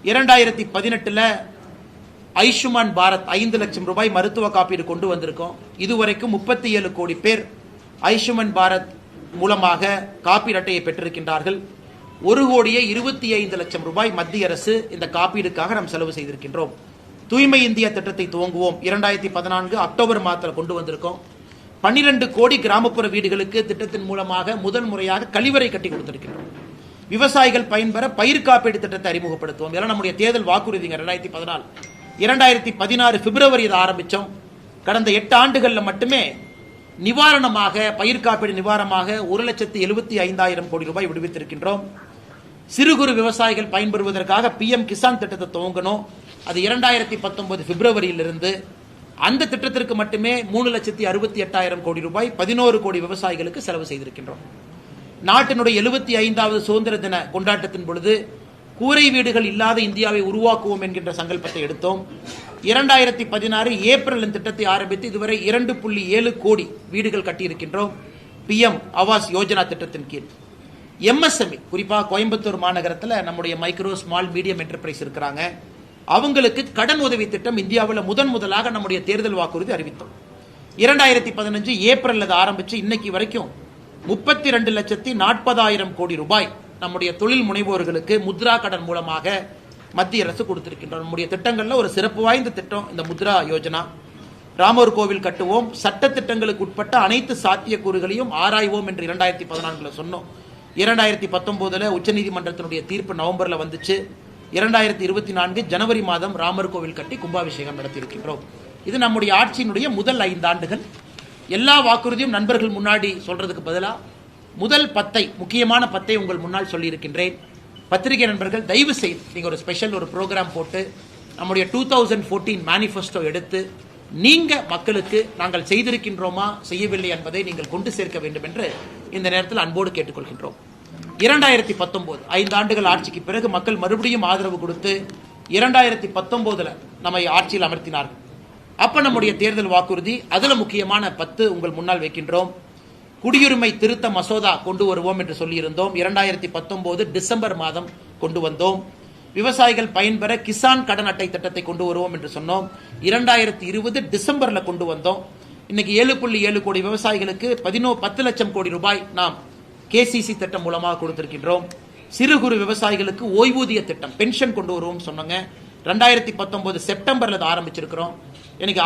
2018 ஆயுஷ்மான் பாரத் 5 லட்சம் ரூபாய் மருத்துவ காப்பீடு கொண்டு வந்திருக்கோம். இதுவரைக்கும் 37 கோடி பேர் ஆயுஷ்மான் பாரத் மூலமாக காப்பீடு அட்டையை பெற்றிருக்கின்றார்கள். 1,25 லட்சம் ரூபாய் மத்திய அரசு இந்த காப்பீடுக்காக நாம் செலவு செய்திருக்கின்றோம். தூய்மை இந்தியா திட்டத்தை துவங்குவோம். 2014 அக்டோபர் மாதத்தில் கொண்டு வந்திருக்கோம். 12 கோடி கிராமப்புற வீடுகளுக்கு திட்டத்தின் மூலமாக முதல் முறையாக கழிவறை கட்டி கொடுத்திருக்கின்றோம். விவசாயிகள் பயன்பெற பயிர் காப்பீடு திட்டத்தை அறிமுகப்படுத்துவோம். இதெல்லாம் நம்முடைய தேர்தல் வாக்குறுதிங்க. 2016 பிப்ரவரி இதை ஆரம்பித்தோம். கடந்த 8 ஆண்டுகளில் மட்டுமே நிவாரணமாக பயிர் காப்பீடு நிவாரணமாக 1,75,000 கோடி ரூபாய் விடுவித்திருக்கின்றோம். சிறு குறு விவசாயிகள் பயன்பெறுவதற்காக PM கிசான் திட்டத்தை துவங்கணும். அது 2019 பிப்ரவரியிலிருந்து அந்த திட்டத்திற்கு மட்டுமே 3,68,000 கோடி ரூபாய் 11 கோடி விவசாயிகளுக்கு செலவு செய்திருக்கின்றோம். நாட்டினுடைய 75வது சுதந்திர தின கொண்டாட்டத்தின் பொழுது கூரை வீடுகள் இல்லாத இந்தியாவை உருவாக்குவோம் என்கின்ற சங்கல்பத்தை எடுத்தோம். 2016 ஏப்ரல் திட்டத்தை ஆரம்பித்து இதுவரை 2.7 கோடி வீடுகள் கட்டியிருக்கின்றோம். PM ஆவாஸ் யோஜனா திட்டத்தின் கீழ் MSME குறிப்பாக கோயம்புத்தூர் மாநகரத்தில் நம்முடைய மைக்ரோ ஸ்மால் மீடியம் என்டர்பிரைஸ் இருக்கிறாங்க. அவங்களுக்கு கடன் உதவி திட்டம் இந்தியாவில் முதலாக நம்முடைய தேர்தல் வாக்குறுதி அறிவித்தோம். 2015 ஏப்ரல் அதை ஆரம்பித்து இன்னைக்கு வரைக்கும் 32,40,000 கோடி ரூபாய் நம்முடைய தொழில் முனைவோர்களுக்கு முத்ரா கடன் மூலமாக மத்திய அரசு கொடுத்திருக்கின்றோம். நம்முடைய திட்டங்களில் ஒரு சிறப்பு வாய்ந்த திட்டம் இந்த முத்ரா யோஜனா. ராமர் கோவில் கட்டுவோம், சட்ட திட்டங்களுக்கு உட்பட்ட அனைத்து சாத்தியக்கூறுகளையும் ஆராய்வோம் என்று 2014 சொன்னோம். 2019 உச்சநீதிமன்றத்தினுடைய தீர்ப்பு நவம்பரில் வந்துச்சு. 2024 ஜனவரி மாதம் ராமர் கோவில் கட்டி கும்பாபிஷேகம் நடத்தியிருக்கின்றோம். இது நம்முடைய ஆட்சியினுடைய முதல் 5 ஆண்டுகள். எல்லா வாக்குறுதியும் நண்பர்கள் முன்னாடி சொல்றதுக்கு பதிலாக முதல் 10 முக்கியமான 10 உங்கள் முன்னால் சொல்லியிருக்கின்றேன். பத்திரிகை நண்பர்கள் தயவு செய்து நீங்கள் ஒரு ஸ்பெஷல் ஒரு ப்ரோக்ராம் போட்டு நம்முடைய 2014 மேனிஃபெஸ்டோ எடுத்து நீங்க மக்களுக்கு நாங்கள் செய்திருக்கின்றோமா செய்யவில்லை என்பதை நீங்கள் கொண்டு சேர்க்க வேண்டும் என்று இந்த நேரத்தில் அன்போடு கேட்டுக்கொள்கின்றோம். 2019 5 ஆண்டுகள் ஆட்சிக்கு பிறகு மக்கள் மறுபடியும் ஆதரவு கொடுத்து 2019 நம்மை ஆட்சியில் அமர்த்தினார்கள். அப்ப நம்முடைய தேர்தல் வாக்குறுதி அதுல முக்கியமான 10 உங்கள் முன்னால் வைக்கின்றோம். குடியுரிமை திருத்த மசோதா கொண்டு வருவோம் என்று சொல்லியிருந்தோம். 2019 டிசம்பர் மாதம் கொண்டு வந்தோம். விவசாயிகள் பயன்பெற கிசான் கடன் அட்டை திட்டத்தை கொண்டு வருவோம் என்று சொன்னோம். 2020 டிசம்பர்ல கொண்டு வந்தோம். இன்னைக்கு 7.7 கோடி விவசாயிகளுக்கு 10 லட்சம் கோடி ரூபாய் நாம் KCC திட்டம் மூலமாக கொடுத்திருக்கின்றோம். சிறு குறு விவசாயிகளுக்கு ஓய்வூதிய திட்டம் பென்ஷன் கொண்டு வருவோம் சொன்னாங்க. 2019 செப்டம்பர்ல ஆரம்பிச்சிருக்கிறோம். எனக்கு